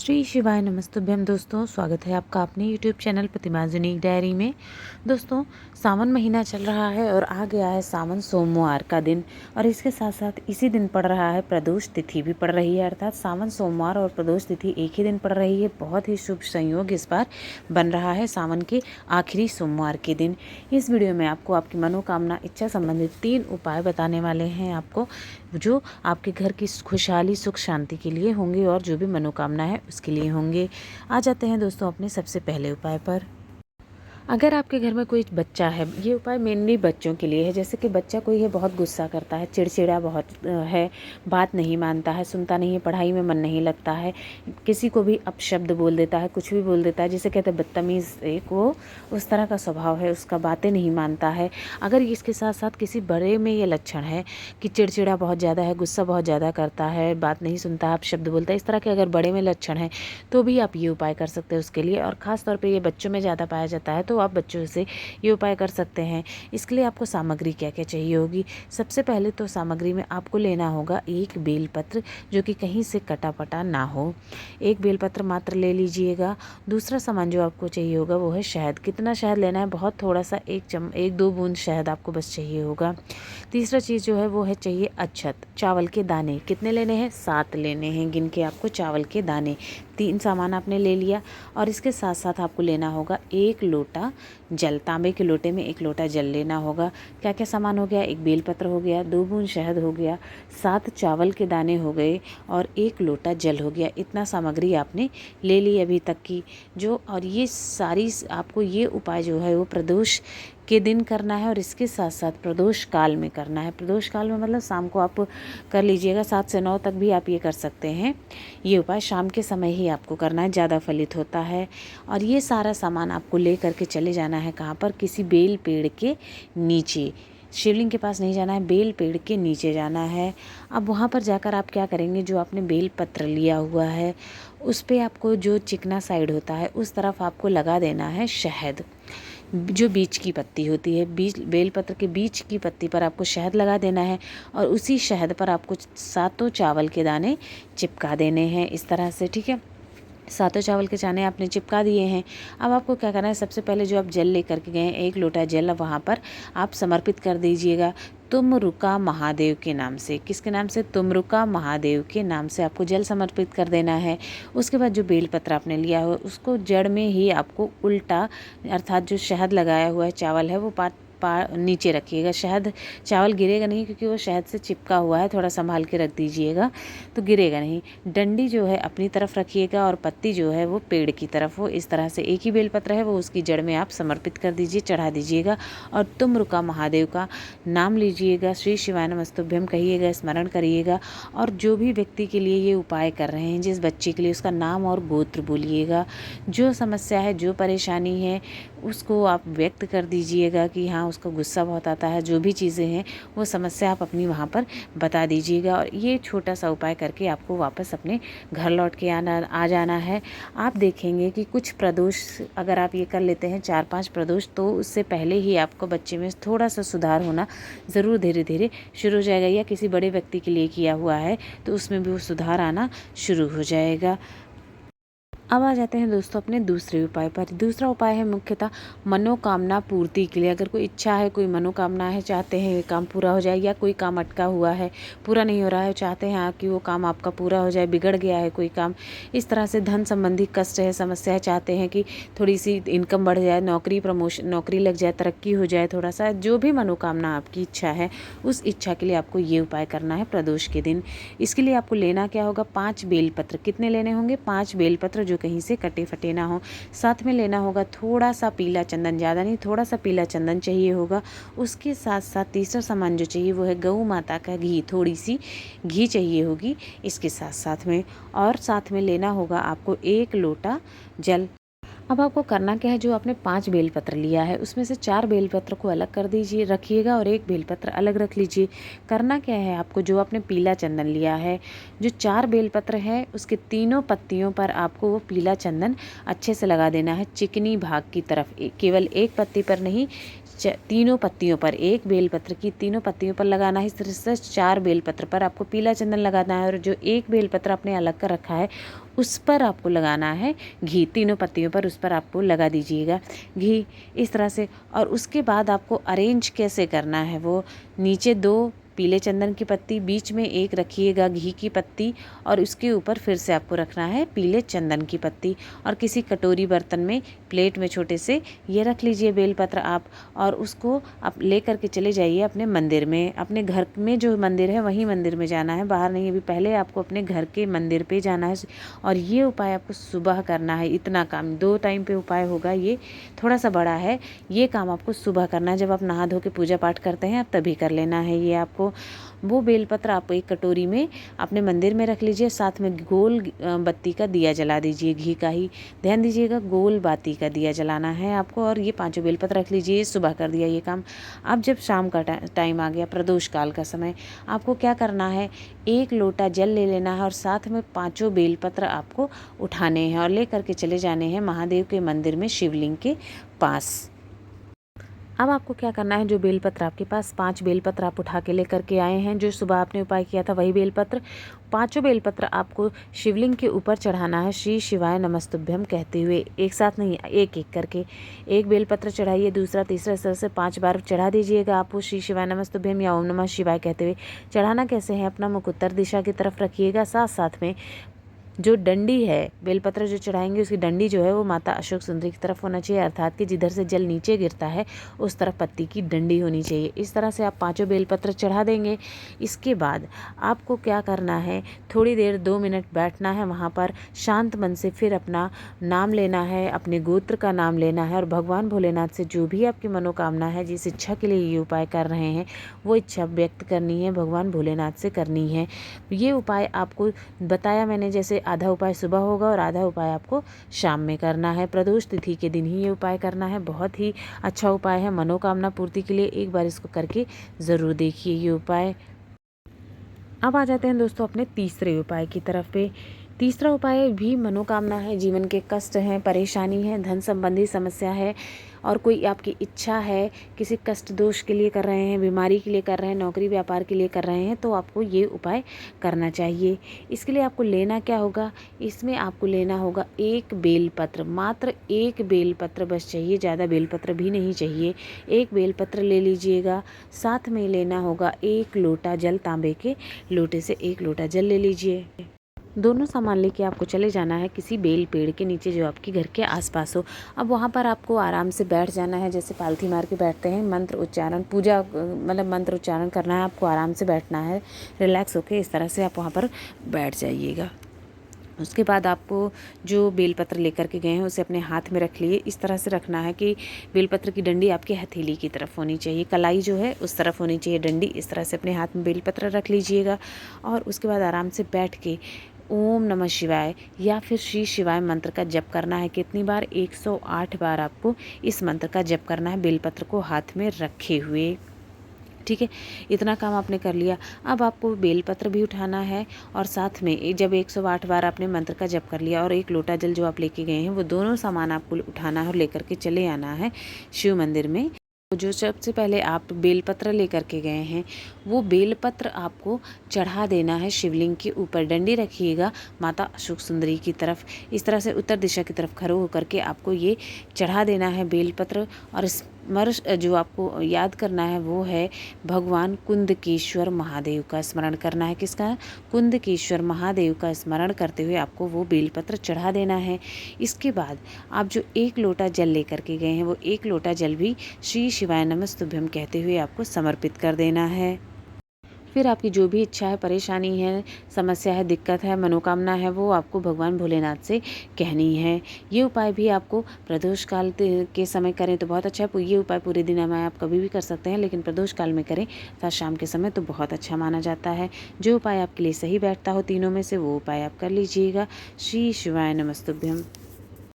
श्री शिवाय नमस्तुभ्यम। दोस्तों, स्वागत है आपका अपने YouTube चैनल प्रतिमा यूनिक डायरी में। दोस्तों, सावन महीना चल रहा है और आ गया है सावन सोमवार का दिन, और इसके साथ साथ इसी दिन पड़ रहा है प्रदोष तिथि भी पड़ रही है। अर्थात सावन सोमवार और प्रदोष तिथि एक ही दिन पड़ रही है। बहुत ही शुभ संयोग इस बार बन रहा है सावन के आखिरी सोमवार के दिन। इस वीडियो में आपको आपकी मनोकामना इच्छा संबंधित 3 उपाय बताने वाले हैं आपको, जो आपके घर की खुशहाली सुख शांति के लिए होंगे और जो भी मनोकामना है उसके लिए होंगे। आ जाते हैं दोस्तों अपने सबसे पहले उपाय पर। अगर आपके घर में कोई बच्चा है, ये उपाय मेनली बच्चों के लिए है। जैसे कि बच्चा कोई है, बहुत गुस्सा करता है, चिड़चिड़ा बहुत है, बात नहीं मानता है, सुनता नहीं है, पढ़ाई में मन नहीं लगता है, किसी को भी अपशब्द बोल देता है, कुछ भी बोल देता है, जिसे कहते हैं बदतमीज़, एक वो उस तरह का स्वभाव है, उसका बातें नहीं मानता है। अगर इसके साथ साथ किसी बड़े में ये लक्षण है कि चिड़चिड़ा बहुत ज़्यादा है, गुस्सा बहुत ज़्यादा करता है, बात नहीं सुनता है, अपशब्द बोलता है, इस तरह के अगर बड़े में लक्षण है तो भी आप ये उपाय कर सकते हैं उसके लिए। और ख़ास तौर पर ये बच्चों में ज़्यादा पाया जाता है, तो आप बच्चों से ये उपाय कर सकते हैं। इसके लिए आपको सामग्री क्या क्या चाहिए होगी। सबसे पहले तो सामग्री में आपको लेना होगा एक बेलपत्र, जो कि कहीं से कटा पटा ना हो। एक बेलपत्र मात्र ले लीजिएगा। दूसरा सामान जो आपको चाहिए होगा वो है शहद। कितना शहद लेना है? बहुत थोड़ा सा, 1-2 बूंद शहद आपको बस चाहिए होगा। तीसरा चीज़ जो है वो है चाहिए अक्षत, चावल के दाने। कितने लेने हैं? 7 लेने हैं गिन के आपको चावल के दाने। 3 सामान आपने ले लिया। और इसके साथ साथ आपको लेना होगा 1 लोटा जल। तांबे के लोटे में 1 लोटा जल लेना होगा। क्या क्या सामान हो गया? 1 बेलपत्र हो गया, 2 बूंद शहद हो गया, 7 चावल के दाने हो गए और 1 लोटा जल हो गया। इतना सामग्री आपने ले ली अभी तक की जो। और ये सारी आपको ये उपाय जो है वो प्रदोष के दिन करना है, और इसके साथ साथ प्रदोष काल में करना है। प्रदोष काल में मतलब शाम को आप कर लीजिएगा, 7 से 9 तक भी आप ये कर सकते हैं। ये उपाय शाम के समय ही आपको करना है, ज़्यादा फलित होता है। और ये सारा सामान आपको ले करके चले जाना है कहाँ पर? किसी बेल पेड़ के नीचे। शिवलिंग के पास नहीं जाना है, बेल पेड़ के नीचे जाना है। अब वहाँ पर जाकर आप क्या करेंगे? जो आपने बेल पत्र लिया हुआ है उस पे आपको जो चिकना साइड होता है उस तरफ आपको लगा देना है शहद। जो बीच की पत्ती होती है, बीच बेलपत्र के बीच की पत्ती पर आपको शहद लगा देना है, और उसी शहद पर आपको 7 चावल के दाने चिपका देने हैं इस तरह से। ठीक है, 7 चावल के दाने आपने चिपका दिए हैं। अब आपको क्या करना है? सबसे पहले जो आप जल लेकर के गए हैं 1 लोटा जल, वहाँ पर आप समर्पित कर दीजिएगा तुमरुका महादेव के नाम से। किसके नाम से? तुमरुका महादेव के नाम से आपको जल समर्पित कर देना है। उसके बाद जो बेलपत्र आपने लिया हो उसको जड़ में ही आपको उल्टा, अर्थात जो शहद लगाया हुआ है चावल है वो नीचे रखिएगा। शहद, चावल गिरेगा नहीं क्योंकि वो शहद से चिपका हुआ है, थोड़ा संभाल के रख दीजिएगा तो गिरेगा नहीं। डंडी जो है अपनी तरफ रखिएगा और पत्ती जो है वो पेड़ की तरफ हो। इस तरह से एक ही बेलपत्र है वो उसकी जड़ में आप समर्पित कर दीजिए, चढ़ा दीजिएगा, और तुमरुका महादेव का नाम लीजिएगा। श्री शिवाय नमस्तुभ्यम कहिएगा, स्मरण करिएगा। और जो भी व्यक्ति के लिए ये उपाय कर रहे हैं, जिस बच्चे के लिए, उसका नाम और गोत्र बोलिएगा। जो समस्या है, जो परेशानी है उसको आप व्यक्त कर दीजिएगा कि हाँ उसको गुस्सा बहुत आता है। जो भी चीज़ें हैं वो समस्या आप अपनी वहाँ पर बता दीजिएगा। और ये छोटा सा उपाय करके आपको वापस अपने घर लौट के आ जाना है। आप देखेंगे कि कुछ प्रदोष अगर आप ये कर लेते हैं, 4-5 प्रदोष, तो उससे पहले ही आपको बच्चे में थोड़ा सा सुधार होना ज़रूर धीरे धीरे शुरू हो जाएगा। या किसी बड़े व्यक्ति के लिए किया हुआ है तो उसमें भी वो सुधार आना शुरू हो जाएगा। अब आ जाते हैं दोस्तों अपने दूसरे उपाय पर। दूसरा उपाय है मुख्यतः मनोकामना पूर्ति के लिए। अगर कोई इच्छा है, कोई मनोकामना है, चाहते हैं काम पूरा हो जाए, या कोई काम अटका हुआ है, पूरा नहीं हो रहा है, चाहते हैं कि वो काम आपका पूरा हो जाए, बिगड़ गया है कोई काम, इस तरह से धन संबंधी कष्ट है, समस्या है, चाहते हैं कि थोड़ी सी इनकम बढ़ जाए, नौकरी लग जाए, तरक्की हो जाए, थोड़ा सा जो भी मनोकामना आपकी इच्छा है उस इच्छा के लिए आपको ये उपाय करना है प्रदोष के दिन। इसके लिए आपको लेना क्या होगा? 5 बेलपत्र। कितने लेने होंगे? 5 बेलपत्र, जो कहीं से कटे फटे ना हो। साथ में लेना होगा थोड़ा सा पीला चंदन, ज़्यादा नहीं, थोड़ा सा पीला चंदन चाहिए होगा। उसके साथ साथ तीसरा सामान जो चाहिए वो है गौ माता का घी, थोड़ी सी घी चाहिए होगी इसके साथ साथ में। और साथ में लेना होगा आपको 1 लोटा जल। अब आपको करना क्या है? जो आपने 5 बेलपत्र लिया है उसमें से 4 बेलपत्र को अलग कर दीजिए, रखिएगा, और 1 बेलपत्र अलग रख लीजिए। करना क्या है आपको? जो आपने पीला चंदन लिया है, जो 4 बेलपत्र है उसके तीनों पत्तियों पर आपको वो पीला चंदन अच्छे से लगा देना है, चिकनी भाग की तरफ। केवल एक पत्ती पर नहीं, तीनों पत्तियों पर, एक बेलपत्र की तीनों पत्तियों पर लगाना है। इस तरह से 4 बेलपत्र पर आपको पीला चंदन लगाना है। और जो एक बेलपत्र आपने अलग कर रखा है उस पर आपको लगाना है घी, तीनों पत्तियों पर उस पर आपको लगा दीजिएगा घी इस तरह से। और उसके बाद आपको अरेंज कैसे करना है, वो नीचे 2 पीले चंदन की पत्ती, बीच में एक रखिएगा घी की पत्ती और उसके ऊपर फिर से आपको रखना है पीले चंदन की पत्ती। और किसी कटोरी बर्तन में, प्लेट में छोटे से ये रख लीजिए बेलपत्र आप, और उसको आप ले करके चले जाइए अपने मंदिर में। अपने घर में जो मंदिर है वहीं मंदिर में जाना है, बाहर नहीं। अभी पहले आपको अपने घर के मंदिर पे जाना है। और ये उपाय आपको सुबह करना है। इतना काम 2 टाइम पे उपाय होगा, ये थोड़ा सा बड़ा है। ये काम आपको सुबह करना है, जब आप नहा धो के पूजा पाठ करते हैं आप तभी कर लेना है। ये आपको वो बेलपत्र आप एक कटोरी में अपने मंदिर में रख लीजिए, साथ में गोल बत्ती का दिया जला दीजिए, घी का ही ध्यान दीजिएगा, गोल बाती का दिया जलाना है आपको। और ये 5 बेलपत्र रख लीजिए, सुबह कर दिया ये काम। अब जब शाम का टाइम आ गया, प्रदोष काल का समय, आपको क्या करना है, 1 लोटा जल ले लेना है और साथ में 5 बेलपत्र आपको उठाने हैं और ले करके चले जाने हैं महादेव के मंदिर में, शिवलिंग के पास। अब आपको क्या करना है, जो बेलपत्र आपके पास 5 बेलपत्र आप उठा के लेकर के आए हैं, जो सुबह आपने उपाय किया था वही बेलपत्र, 5 बेलपत्र आपको शिवलिंग के ऊपर चढ़ाना है श्री शिवाय नमस्तुभ्यम कहते हुए। एक साथ नहीं, एक एक करके। एक बेलपत्र चढ़ाइए, दूसरा, तीसरा, इस तरह से 5 बार चढ़ा दीजिएगा आप श्री शिवाय नमस्तुभ्यम या ओम नमः शिवाय कहते हुए। चढ़ाना कैसे है, अपना मुख उत्तर दिशा की तरफ रखिएगा, साथ साथ में जो डंडी है, बेलपत्र जो चढ़ाएंगे उसकी डंडी जो है वो माता अशोक सुंदरी की तरफ होना चाहिए, अर्थात कि जिधर से जल नीचे गिरता है उस तरफ पत्ती की डंडी होनी चाहिए। इस तरह से आप 5 बेलपत्र चढ़ा देंगे। इसके बाद आपको क्या करना है, थोड़ी देर 2 मिनट बैठना है वहाँ पर शांत मन से, फिर अपना नाम लेना है, अपने गोत्र का नाम लेना है और भगवान भोलेनाथ से जो भी आपकी मनोकामना है, जिस इच्छा के लिए ये उपाय कर रहे हैं वो इच्छा व्यक्त करनी है, भगवान भोलेनाथ से करनी है। ये उपाय आपको बताया मैंने, जैसे आधा उपाय सुबह होगा और आधा उपाय आपको शाम में करना है। प्रदोष तिथि के दिन ही ये उपाय करना है। बहुत ही अच्छा उपाय है मनोकामना पूर्ति के लिए। एक बार इसको करके ज़रूर देखिए ये उपाय। अब आ जाते हैं दोस्तों अपने तीसरे उपाय की तरफ पे। तीसरा उपाय भी मनोकामना है, जीवन के कष्ट हैं, परेशानी है, धन संबंधी समस्या है और कोई आपकी इच्छा है, किसी कष्ट दोष के लिए कर रहे हैं, बीमारी के लिए कर रहे हैं, नौकरी व्यापार के लिए कर रहे हैं, तो आपको ये उपाय करना चाहिए। इसके लिए आपको लेना क्या होगा, इसमें आपको लेना होगा 1 बेलपत्र, मात्र 1 बेलपत्र बस चाहिए, ज़्यादा बेलपत्र भी नहीं चाहिए। 1 बेलपत्र ले लीजिएगा, साथ में लेना होगा 1 लोटा जल, तांबे के लोटे से 1 लोटा जल ले लीजिए। दोनों सामान लेके आपको चले जाना है किसी बेल पेड़ के नीचे जो आपके घर के आसपास हो। अब वहाँ पर आपको आराम से बैठ जाना है, जैसे पालथी मार के बैठते हैं, मंत्र उच्चारण, पूजा मतलब मंत्र उच्चारण करना है आपको, आराम से बैठना है, रिलैक्स होके इस तरह से आप वहाँ पर बैठ जाइएगा। उसके बाद आपको जो बेलपत्र लेकर के गए हैं उसे अपने हाथ में रख लिए। इस तरह से रखना है कि बेलपत्र की डंडी आपके हथेली की तरफ होनी चाहिए, कलाई जो है उस तरफ होनी चाहिए डंडी। इस तरह से अपने हाथ में बेलपत्र रख लीजिएगा और उसके बाद आराम से बैठ के ओम नमः शिवाय या फिर श्री शिवाय मंत्र का जप करना है। कितनी बार, 108 बार आपको इस मंत्र का जप करना है बेलपत्र को हाथ में रखे हुए। ठीक है, इतना काम आपने कर लिया। अब आपको बेलपत्र भी उठाना है और साथ में जब 108 बार आपने मंत्र का जप कर लिया और 1 लोटा जल जो आप लेके गए हैं वो दोनों सामान आपको उठाना है और लेकर के चले आना है शिव मंदिर में। जो सबसे पहले आप बेलपत्र लेकर के गए हैं वो बेलपत्र आपको चढ़ा देना है शिवलिंग के ऊपर। डंडी रखिएगा माता अशोक सुंदरी की तरफ, इस तरह से उत्तर दिशा की तरफ खड़े होकर के आपको ये चढ़ा देना है बेलपत्र। और स्मरण जो आपको याद करना है वो है भगवान कुंदकेश्वर महादेव का स्मरण करना है। किसका, कुंदकेश्वर महादेव का स्मरण करते हुए आपको वो बेलपत्र चढ़ा देना है। इसके बाद आप जो 1 लोटा जल लेकर के गए हैं वो 1 लोटा जल भी श्री शिवाय नमस्तुभ्यम कहते हुए आपको समर्पित कर देना है। फिर आपकी जो भी इच्छा है, परेशानी है, समस्या है, दिक्कत है, मनोकामना है, वो आपको भगवान भोलेनाथ से कहनी है। ये उपाय भी आपको प्रदोष काल के समय करें तो बहुत अच्छा है। ये उपाय पूरे दिन में आप कभी भी कर सकते हैं, लेकिन प्रदोष काल में करें तथा शाम के समय तो बहुत अच्छा माना जाता है। जो उपाय आपके लिए सही बैठता हो तीनों में से वो उपाय आप कर लीजिएगा। श्री शिवाय नमस्तुभ्यम।